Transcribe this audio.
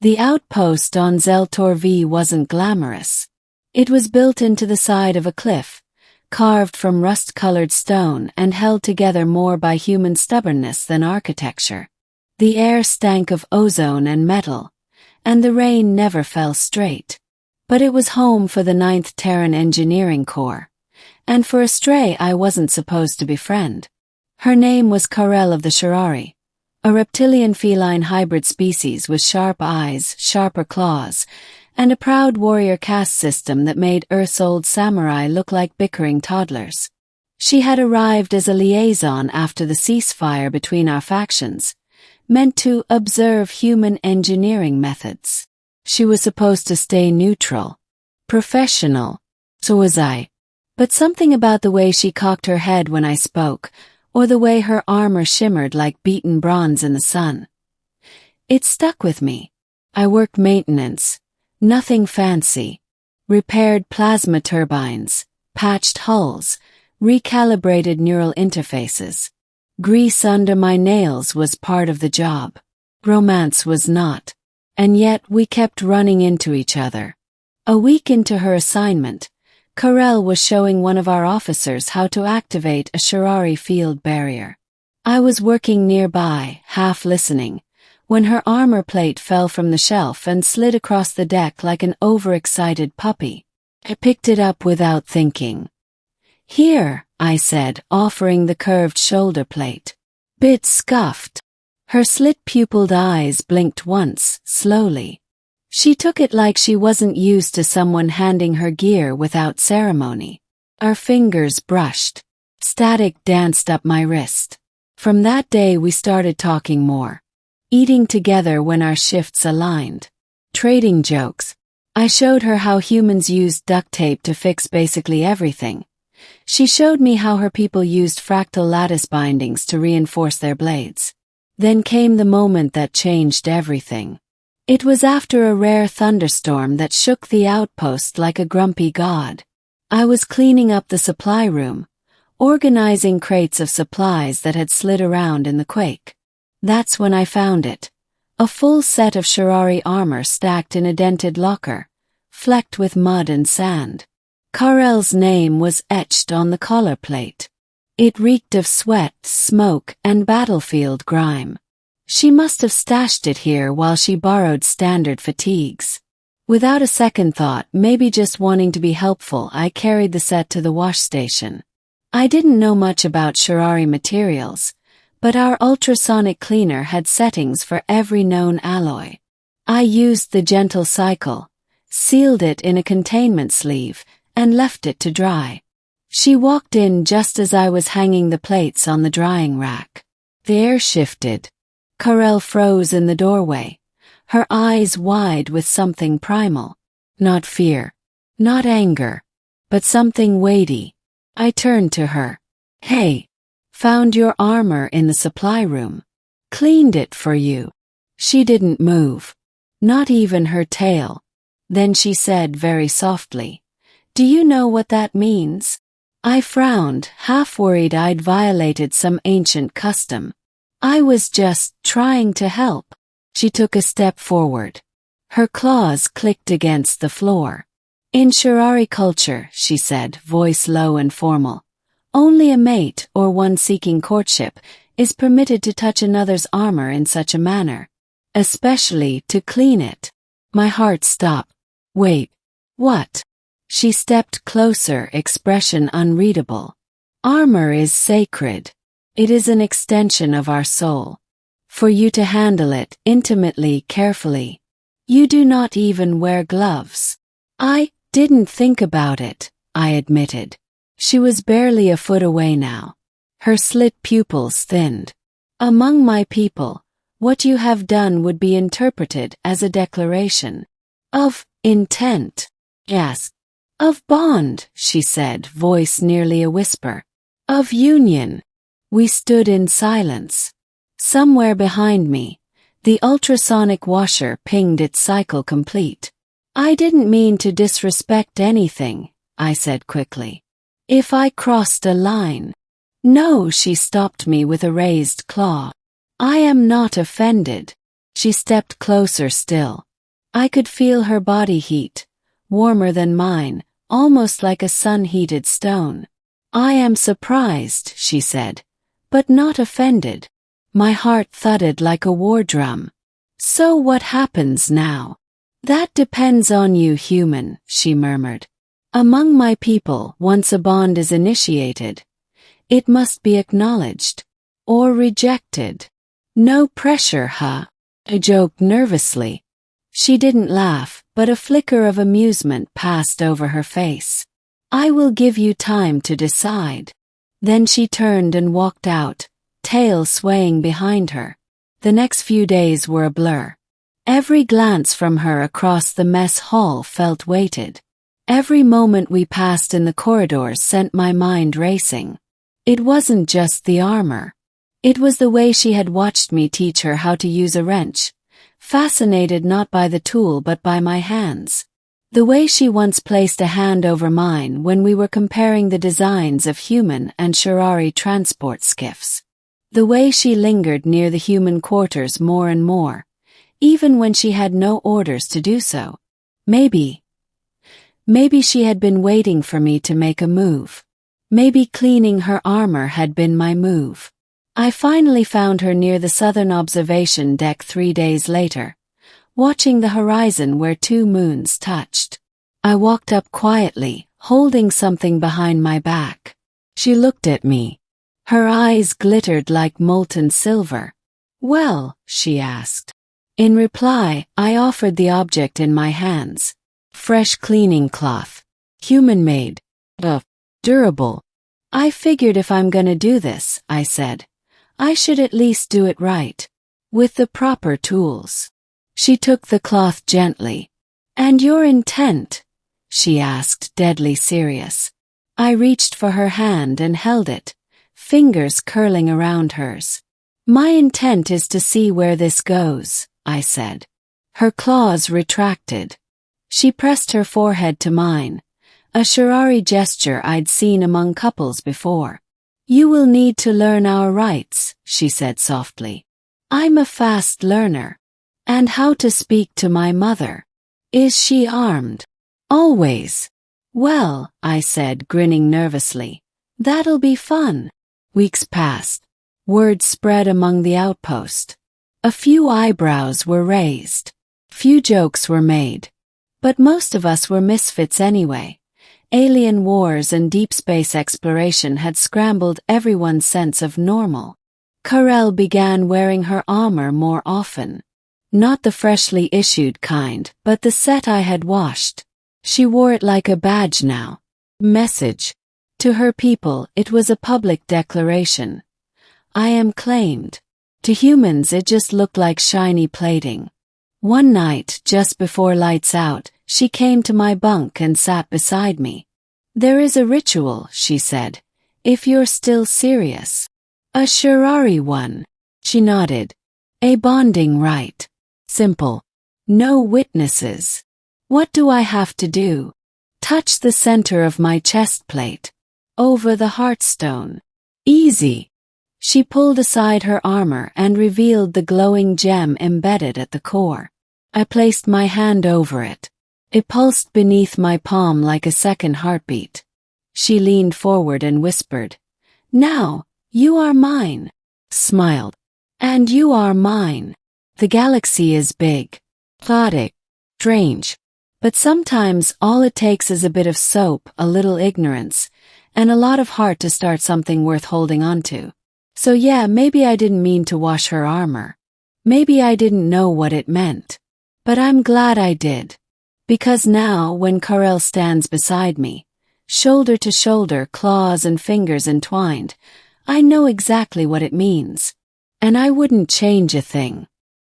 The outpost on Zeltor V wasn't glamorous. It was built into the side of a cliff, carved from rust-colored stone and held together more by human stubbornness than architecture. The air stank of ozone and metal, and the rain never fell straight. But it was home for the 9th Terran Engineering Corps, and for a stray I wasn't supposed to befriend. Her name was Karel of the Shirari, a reptilian-feline hybrid species with sharp eyes, sharper claws, and a proud warrior caste system that made Earth's old samurai look like bickering toddlers. She had arrived as a liaison after the ceasefire between our factions, meant to observe human engineering methods. She was supposed to stay neutral, professional, so was I. But something about the way she cocked her head when I spoke, or the way her armor shimmered like beaten bronze in the sun. It stuck with me. I worked maintenance, nothing fancy. Repaired plasma turbines, patched hulls, recalibrated neural interfaces. Grease under my nails was part of the job. Romance was not. And yet we kept running into each other. A week into her assignment, Karel was showing one of our officers how to activate a Shirari field barrier. I was working nearby, half listening, when her armor plate fell from the shelf and slid across the deck like an overexcited puppy. I picked it up without thinking. "Here," I said, offering the curved shoulder plate. Bit scuffed. Her slit-pupilled eyes blinked once, slowly. She took it like she wasn't used to someone handing her gear without ceremony. Our fingers brushed. Static danced up my wrist. From that day we started talking more. Eating together when our shifts aligned. Trading jokes. I showed her how humans used duct tape to fix basically everything. She showed me how her people used fractal lattice bindings to reinforce their blades. Then came the moment that changed everything. It was after a rare thunderstorm that shook the outpost like a grumpy god. I was cleaning up the supply room, organizing crates of supplies that had slid around in the quake. That's when I found it. A full set of Shirari armor stacked in a dented locker, flecked with mud and sand. Karel's name was etched on the collar plate. It reeked of sweat, smoke, and battlefield grime. She must have stashed it here while she borrowed standard fatigues. Without a second thought, maybe just wanting to be helpful, I carried the set to the wash station. I didn't know much about Shirari materials, but our ultrasonic cleaner had settings for every known alloy. I used the gentle cycle, sealed it in a containment sleeve, and left it to dry. She walked in just as I was hanging the plates on the drying rack. The air shifted. Karel froze in the doorway, her eyes wide with something primal. Not fear, not anger, but something weighty. I turned to her. "Hey, found your armor in the supply room. Cleaned it for you." She didn't move, not even her tail. Then she said very softly, "Do you know what that means?" I frowned, half worried I'd violated some ancient custom. I was just trying to help. She took a step forward. Her claws clicked against the floor. "In Shirari culture," she said, voice low and formal, "only a mate or one seeking courtship is permitted to touch another's armor in such a manner, especially to clean it." My heart stopped. "Wait, what?" She stepped closer, expression unreadable. "Armor is sacred. It is an extension of our soul. For you to handle it intimately, carefully. You do not even wear gloves." "I didn't think about it," I admitted. She was barely a foot away now. Her slit pupils thinned. "Among my people, what you have done would be interpreted as a declaration of intent." "Yes. Of bond," she said, voice nearly a whisper. "Of union." We stood in silence. Somewhere behind me, the ultrasonic washer pinged its cycle complete. "I didn't mean to disrespect anything," I said quickly. "If I crossed a line." "No," she stopped me with a raised claw. "I am not offended." She stepped closer still. I could feel her body heat, warmer than mine, almost like a sun-heated stone. "I am surprised," she said, "but not offended." My heart thudded like a war drum. "So what happens now?" "That depends on you, human," she murmured. "Among my people, once a bond is initiated, it must be acknowledged. Or rejected. No pressure, huh?" I joked nervously. She didn't laugh, but a flicker of amusement passed over her face. "I will give you time to decide." Then she turned and walked out, tail swaying behind her. The next few days were a blur. Every glance from her across the mess hall felt weighted. Every moment we passed in the corridors sent my mind racing. It wasn't just the armor. It was the way she had watched me teach her how to use a wrench, fascinated not by the tool but by my hands. The way she once placed a hand over mine when we were comparing the designs of human and Shirari transport skiffs. The way she lingered near the human quarters more and more, even when she had no orders to do so. Maybe she had been waiting for me to make a move. Maybe cleaning her armor had been my move. I finally found her near the southern observation deck 3 days later, watching the horizon where 2 moons touched. I walked up quietly, holding something behind my back. She looked at me. Her eyes glittered like molten silver. "Well?" she asked. In reply, I offered the object in my hands. Fresh cleaning cloth. Human-made. Durable. "I figured if I'm gonna do this," I said, "I should at least do it right. With the proper tools." She took the cloth gently. "And your intent?" she asked, deadly serious. I reached for her hand and held it, fingers curling around hers. "My intent is to see where this goes," I said. Her claws retracted. She pressed her forehead to mine, a Shirari gesture I'd seen among couples before. "You will need to learn our rights," she said softly. "I'm a fast learner. And how to speak to my mother. Is she armed?" "Always." "Well," I said, grinning nervously, "that'll be fun." Weeks passed. Word spread among the outpost. A few eyebrows were raised. Few jokes were made. But most of us were misfits anyway. Alien wars and deep space exploration had scrambled everyone's sense of normal. Karel began wearing her armor more often. Not the freshly issued kind, but the set I had washed. She wore it like a badge now. Message. To her people, it was a public declaration. I am claimed. To humans, it just looked like shiny plating. One night, just before lights out, she came to my bunk and sat beside me. "There is a ritual," she said, "if you're still serious." "A Shirari one." She nodded. "A bonding rite. Simple. No witnesses. What do I have to do?" "Touch the center of my chest plate. Over the heartstone." "Easy." She pulled aside her armor and revealed the glowing gem embedded at the core. I placed my hand over it. It pulsed beneath my palm like a second heartbeat. She leaned forward and whispered, "Now, you are mine." Smiled. "And you are mine." The galaxy is big, chaotic, strange. But sometimes all it takes is a bit of soap, a little ignorance, and a lot of heart to start something worth holding on to. So yeah, maybe I didn't mean to wash her armor. Maybe I didn't know what it meant. But I'm glad I did. Because now, when Karel stands beside me, shoulder to shoulder, claws and fingers entwined, I know exactly what it means. And I wouldn't change a thing.